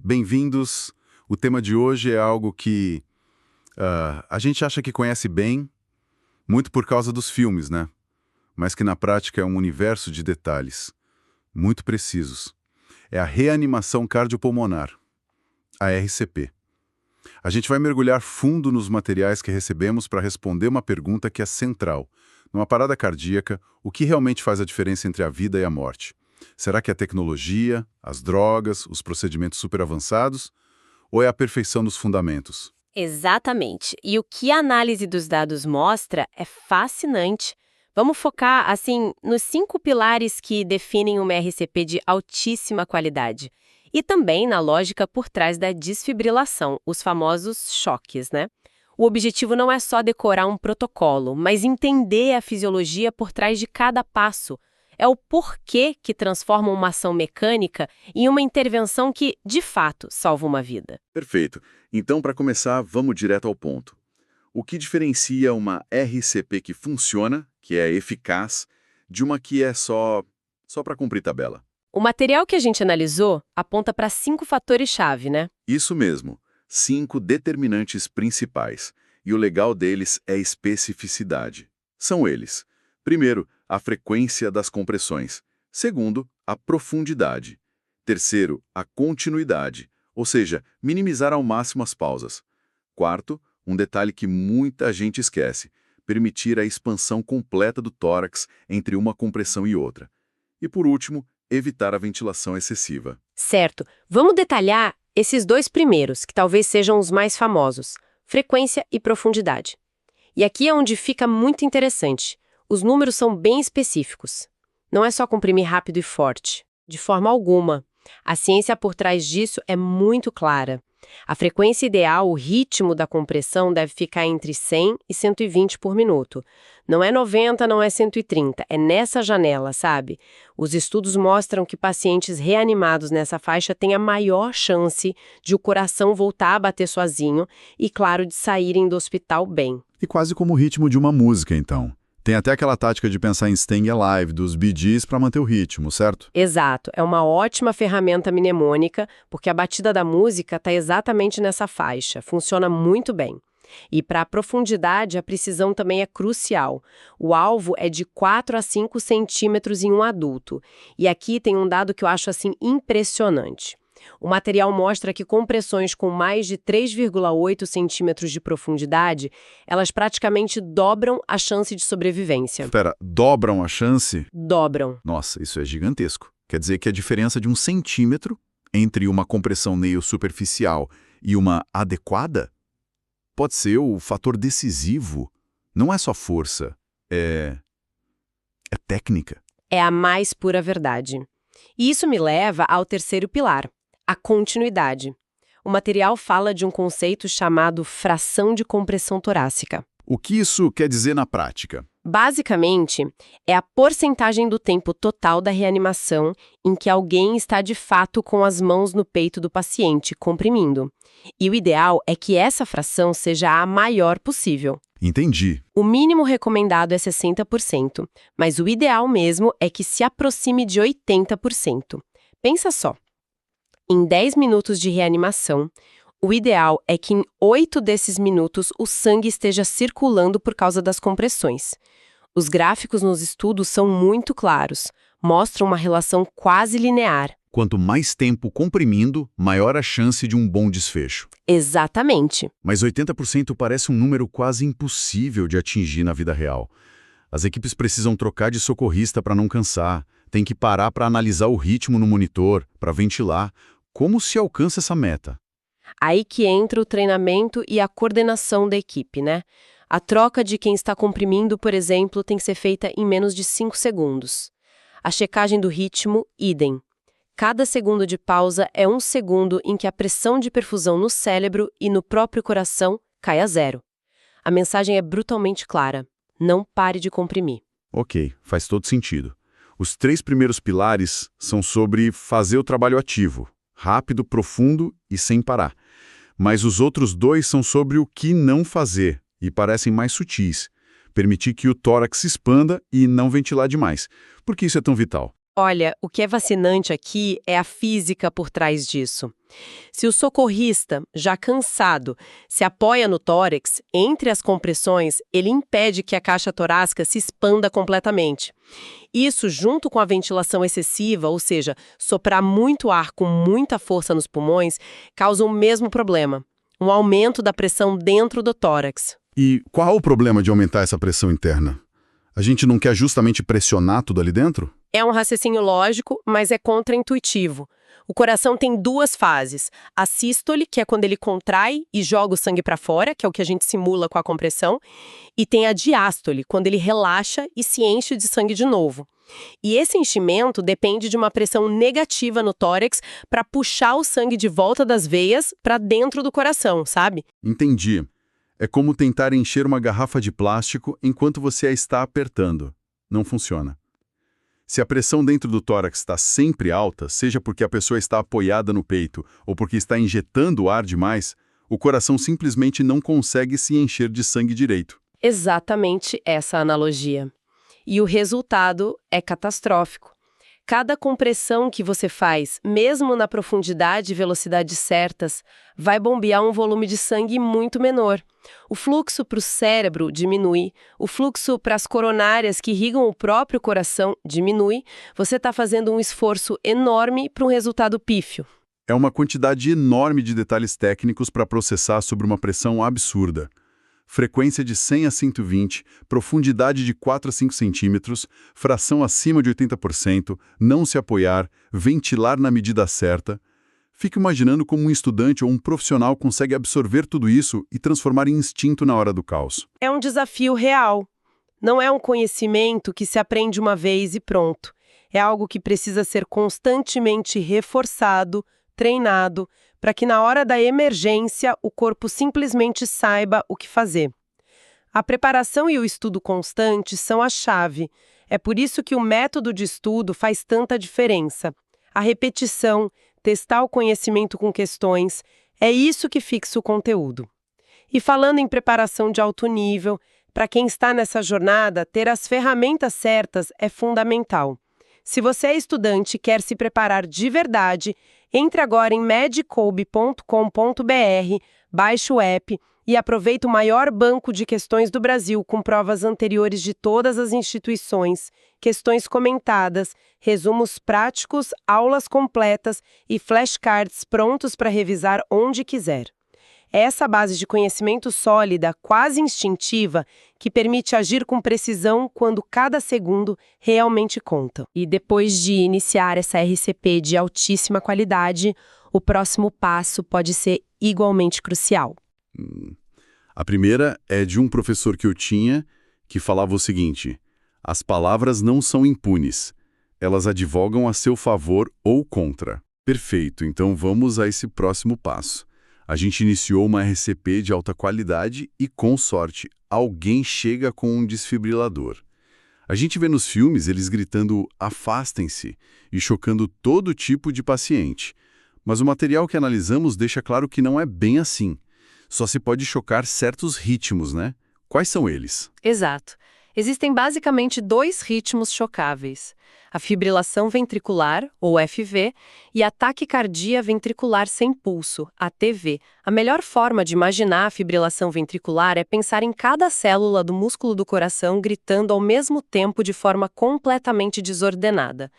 bem-vindos. O tema de hoje é algo que a gente acha que conhece bem, muito por causa dos filmes, né? Mas que na prática é um universo de detalhes, muito precisos. É a reanimação cardiopulmonar, a RCP. A gente vai mergulhar fundo nos materiais que recebemos para responder uma pergunta que é central. Numa parada cardíaca, o que realmente faz a diferença entre a vida e a morte? Será que é a tecnologia, as drogas, os procedimentos super avançados? Ou é a perfeição dos fundamentos? Exatamente. E o que a análise dos dados mostra é fascinante. Vamos focar, assim, nos 5 pilares que definem uma RCP de altíssima qualidade. E também na lógica por trás da desfibrilação, os famosos choques, né? O objetivo não é só decorar um protocolo, mas entender a fisiologia por trás de cada passo. É o porquê que transforma uma ação mecânica em uma intervenção que, de fato, salva uma vida. Perfeito. Então, para começar, vamos direto ao ponto. O que diferencia uma RCP que funciona, que é eficaz, de uma que é só para cumprir tabela? O material que a gente analisou aponta para 5 fatores-chave, né? Isso mesmo, 5 determinantes principais. E o legal deles é especificidade. São eles: primeiro, a frequência das compressões. Segundo, a profundidade. Terceiro, a continuidade, ou seja, minimizar ao máximo as pausas. Quarto, um detalhe que muita gente esquece: permitir a expansão completa do tórax entre uma compressão e outra. E por último, evitar a ventilação excessiva. Certo. Vamos detalhar esses 2 primeiros, que talvez sejam os mais famosos: frequência e profundidade. E aqui é onde fica muito interessante. Os números são bem específicos. Não é só comprimir rápido e forte. De forma alguma. A ciência por trás disso é muito clara. A frequência ideal, o ritmo da compressão, deve ficar entre 100 e 120 por minuto. Não é 90, não é 130, é nessa janela, sabe? Os estudos mostram que pacientes reanimados nessa faixa têm a maior chance de o coração voltar a bater sozinho e, claro, de saírem do hospital bem. E quase como o ritmo de uma música, então. Tem até aquela tática de pensar em Staying Alive dos Bee Gees para manter o ritmo, certo? Exato, é uma ótima ferramenta mnemônica, porque a batida da música está exatamente nessa faixa, funciona muito bem. E para a profundidade, a precisão também é crucial. O alvo é de 4 a 5 centímetros em um adulto. E aqui tem um dado que eu acho assim impressionante. O material mostra que compressões com mais de 3,8 centímetros de profundidade, elas praticamente dobram a chance de sobrevivência. Espera, dobram a chance? Dobram. Nossa, isso é gigantesco. Quer dizer que a diferença de 1 centímetro entre uma compressão neosuperficial e uma adequada pode ser o fator decisivo. Não é só força, é técnica. É a mais pura verdade. E isso me leva ao terceiro pilar: a continuidade. O material fala de um conceito chamado fração de compressão torácica. O que isso quer dizer na prática? Basicamente, é a porcentagem do tempo total da reanimação em que alguém está de fato com as mãos no peito do paciente, comprimindo. E o ideal é que essa fração seja a maior possível. Entendi. O mínimo recomendado é 60%, mas o ideal mesmo é que se aproxime de 80%. Pensa só. Em 10 minutos de reanimação, o ideal é que em 8 desses minutos o sangue esteja circulando por causa das compressões. Os gráficos nos estudos são muito claros, mostram uma relação quase linear. Quanto mais tempo comprimindo, maior a chance de um bom desfecho. Exatamente. Mas 80% parece um número quase impossível de atingir na vida real. As equipes precisam trocar de socorrista para não cansar, tem que parar para analisar o ritmo no monitor, para ventilar. Como se alcança essa meta? Aí que entra o treinamento e a coordenação da equipe, né? A troca de quem está comprimindo, por exemplo, tem que ser feita em menos de 5 segundos. A checagem do ritmo, idem. Cada segundo de pausa é 1 segundo em que a pressão de perfusão no cérebro e no próprio coração cai a zero. A mensagem é brutalmente clara: não pare de comprimir. Ok, faz todo sentido. Os 3 primeiros pilares são sobre fazer o trabalho ativo, rápido, profundo e sem parar. Mas os outros 2 são sobre o que não fazer e parecem mais sutis. Permitir que o tórax se expanda e não ventilar demais. Por que isso é tão vital? Olha, o que é fascinante aqui é a física por trás disso. Se o socorrista, já cansado, se apoia no tórax, entre as compressões, ele impede que a caixa torácica se expanda completamente. Isso, junto com a ventilação excessiva, ou seja, soprar muito ar com muita força nos pulmões, causa o mesmo problema, um aumento da pressão dentro do tórax. E qual o problema de aumentar essa pressão interna? A gente não quer justamente pressionar tudo ali dentro? É um raciocínio lógico, mas é contraintuitivo. O coração tem duas fases. A sístole, que é quando ele contrai e joga o sangue para fora, que é o que a gente simula com a compressão, e tem a diástole, quando ele relaxa e se enche de sangue de novo. E esse enchimento depende de uma pressão negativa no tórax para puxar o sangue de volta das veias para dentro do coração, sabe? Entendi. É como tentar encher uma garrafa de plástico enquanto você a está apertando. Não funciona. Se a pressão dentro do tórax está sempre alta, seja porque a pessoa está apoiada no peito ou porque está injetando ar demais, o coração simplesmente não consegue se encher de sangue direito. Exatamente essa analogia. E o resultado é catastrófico. Cada compressão que você faz, mesmo na profundidade e velocidade certas, vai bombear um volume de sangue muito menor. O fluxo para o cérebro diminui, o fluxo para as coronárias que irrigam o próprio coração diminui. Você está fazendo um esforço enorme para um resultado pífio. É uma quantidade enorme de detalhes técnicos para processar sobre uma pressão absurda. Frequência de 100 a 120, profundidade de 4 a 5 centímetros, fração acima de 80%, não se apoiar, ventilar na medida certa. Fique imaginando como um estudante ou um profissional consegue absorver tudo isso e transformar em instinto na hora do caos. É um desafio real. Não é um conhecimento que se aprende uma vez e pronto. É algo que precisa ser constantemente reforçado, treinado, para que na hora da emergência o corpo simplesmente saiba o que fazer. A preparação e o estudo constante são a chave. É por isso que o método de estudo faz tanta diferença. A repetição, testar o conhecimento com questões, é isso que fixa o conteúdo. E falando em preparação de alto nível, para quem está nessa jornada, ter as ferramentas certas é fundamental. Se você é estudante e quer se preparar de verdade, entre agora em medcoub.com.br, baixe o app e aproveite o maior banco de questões do Brasil com provas anteriores de todas as instituições, questões comentadas, resumos práticos, aulas completas e flashcards prontos para revisar onde quiser. É essa base de conhecimento sólida, quase instintiva, que permite agir com precisão quando cada segundo realmente conta. E depois de iniciar essa RCP de altíssima qualidade, o próximo passo pode ser igualmente crucial. A primeira é de um professor que eu tinha que falava o seguinte: as palavras não são impunes, elas advogam a seu favor ou contra. Perfeito, então vamos a esse próximo passo. A gente iniciou uma RCP de alta qualidade e, com sorte, alguém chega com um desfibrilador. A gente vê nos filmes eles gritando "afastem-se" e chocando todo tipo de paciente. Mas o material que analisamos deixa claro que não é bem assim. Só se pode chocar certos ritmos, né? Quais são eles? Exato. Existem basicamente dois ritmos chocáveis: a fibrilação ventricular, ou FV, e a taquicardia ventricular sem pulso, ATV. A melhor forma de imaginar a fibrilação ventricular é pensar em cada célula do músculo do coração gritando ao mesmo tempo de forma completamente desordenada.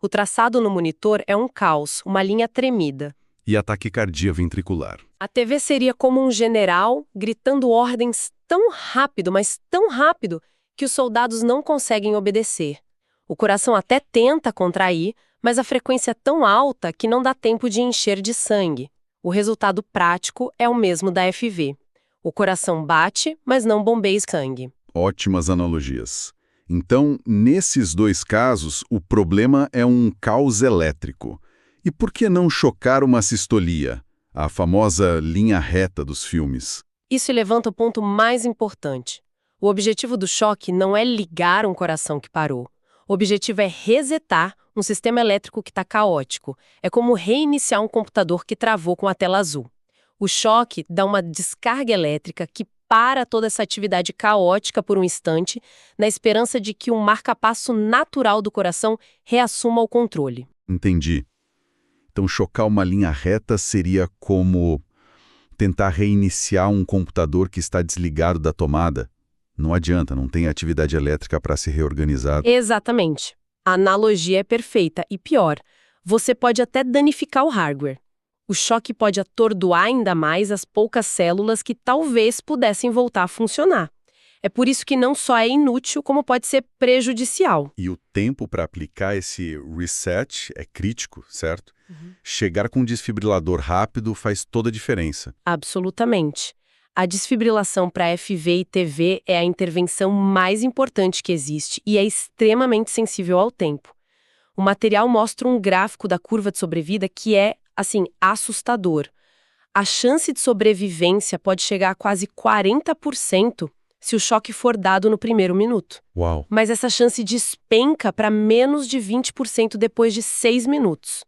O traçado no monitor é um caos, uma linha tremida. E a taquicardia ventricular? A TV seria como um general gritando ordens tão rápido, mas tão rápido, que os soldados não conseguem obedecer. O coração até tenta contrair, mas a frequência é tão alta que não dá tempo de encher de sangue. O resultado prático é o mesmo da FV. O coração bate, mas não bombeia sangue. Ótimas analogias. Então, nesses dois casos, o problema é um caos elétrico. E por que não chocar uma sistolia, a famosa linha reta dos filmes? Isso levanta o ponto mais importante. O objetivo do choque não é ligar um coração que parou. O objetivo é resetar um sistema elétrico que está caótico. É como reiniciar um computador que travou com a tela azul. O choque dá uma descarga elétrica que para toda essa atividade caótica por um instante, na esperança de que um marca-passo natural do coração reassuma o controle. Entendi. Então, chocar uma linha reta seria como tentar reiniciar um computador que está desligado da tomada. Não adianta, não tem atividade elétrica para se reorganizar. Exatamente. A analogia é perfeita e pior, você pode até danificar o hardware. O choque pode atordoar ainda mais as poucas células que talvez pudessem voltar a funcionar. É por isso que não só é inútil, como pode ser prejudicial. E o tempo para aplicar esse reset é crítico, certo? Chegar com um desfibrilador rápido faz toda a diferença. Absolutamente. A desfibrilação para FV e TV é a intervenção mais importante que existe e é extremamente sensível ao tempo. O material mostra um gráfico da curva de sobrevida que é, assim, assustador. A chance de sobrevivência pode chegar a quase 40% se o choque for dado no primeiro minuto. Uau! Mas essa chance despenca para menos de 20% depois de 6 minutos.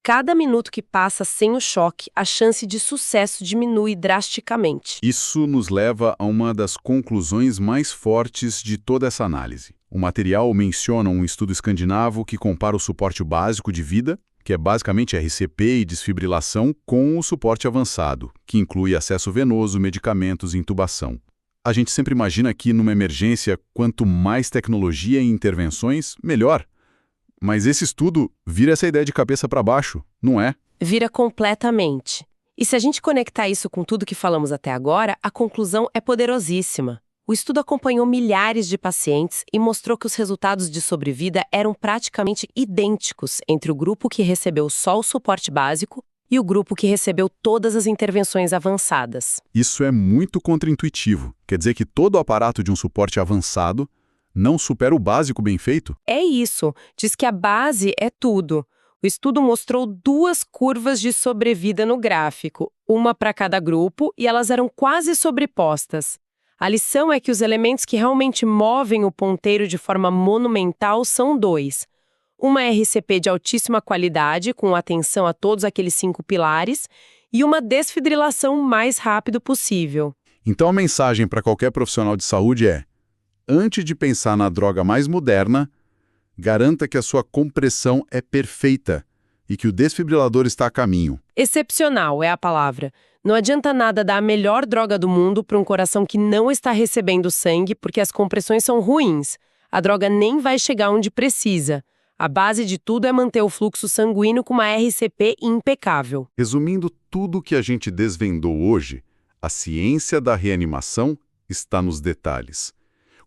Cada minuto que passa sem o choque, a chance de sucesso diminui drasticamente. Isso nos leva a uma das conclusões mais fortes de toda essa análise. O material menciona um estudo escandinavo que compara o suporte básico de vida, que é basicamente RCP e desfibrilação, com o suporte avançado, que inclui acesso venoso, medicamentos e intubação. A gente sempre imagina que, numa emergência, quanto mais tecnologia e intervenções, melhor. Mas esse estudo vira essa ideia de cabeça para baixo, não é? Vira completamente. E se a gente conectar isso com tudo que falamos até agora, a conclusão é poderosíssima. O estudo acompanhou milhares de pacientes e mostrou que os resultados de sobrevida eram praticamente idênticos entre o grupo que recebeu só o suporte básico e o grupo que recebeu todas as intervenções avançadas. Isso é muito contraintuitivo. Quer dizer que todo o aparato de um suporte avançado não supera o básico bem feito? É isso. Diz que a base é tudo. O estudo mostrou 2 curvas de sobrevida no gráfico, uma para cada grupo, e elas eram quase sobrepostas. A lição é que os elementos que realmente movem o ponteiro de forma monumental são 2. Uma RCP de altíssima qualidade, com atenção a todos aqueles 5 pilares, e uma desfibrilação o mais rápido possível. Então a mensagem para qualquer profissional de saúde é: antes de pensar na droga mais moderna, garanta que a sua compressão é perfeita e que o desfibrilador está a caminho. Excepcional é a palavra. Não adianta nada dar a melhor droga do mundo para um coração que não está recebendo sangue porque as compressões são ruins. A droga nem vai chegar onde precisa. A base de tudo é manter o fluxo sanguíneo com uma RCP impecável. Resumindo tudo o que a gente desvendou hoje, a ciência da reanimação está nos detalhes.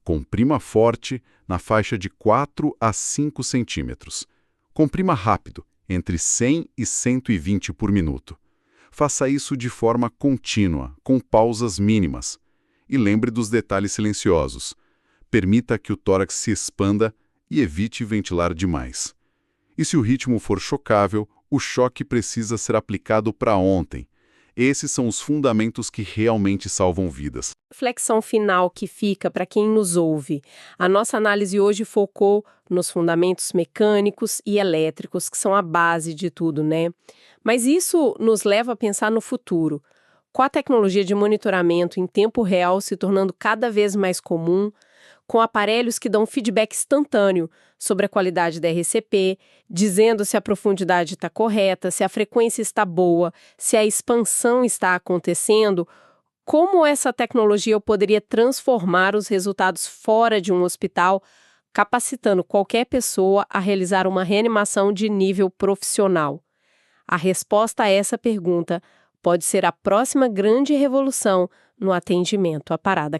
Comprima forte na faixa de 4 a 5 centímetros. Comprima rápido, entre 100 e 120 por minuto. Faça isso de forma contínua, com pausas mínimas. E lembre dos detalhes silenciosos. Permita que o tórax se expanda e evite ventilar demais. E se o ritmo for chocável, o choque precisa ser aplicado para ontem. Esses são os fundamentos que realmente salvam vidas. Reflexão final que fica para quem nos ouve. A nossa análise hoje focou nos fundamentos mecânicos e elétricos, que são a base de tudo, né? Mas isso nos leva a pensar no futuro. Com a tecnologia de monitoramento em tempo real se tornando cada vez mais comum, com aparelhos que dão feedback instantâneo sobre a qualidade da RCP, dizendo se a profundidade está correta, se a frequência está boa, se a expansão está acontecendo, como essa tecnologia poderia transformar os resultados fora de um hospital, capacitando qualquer pessoa a realizar uma reanimação de nível profissional? A resposta a essa pergunta pode ser a próxima grande revolução no atendimento à parada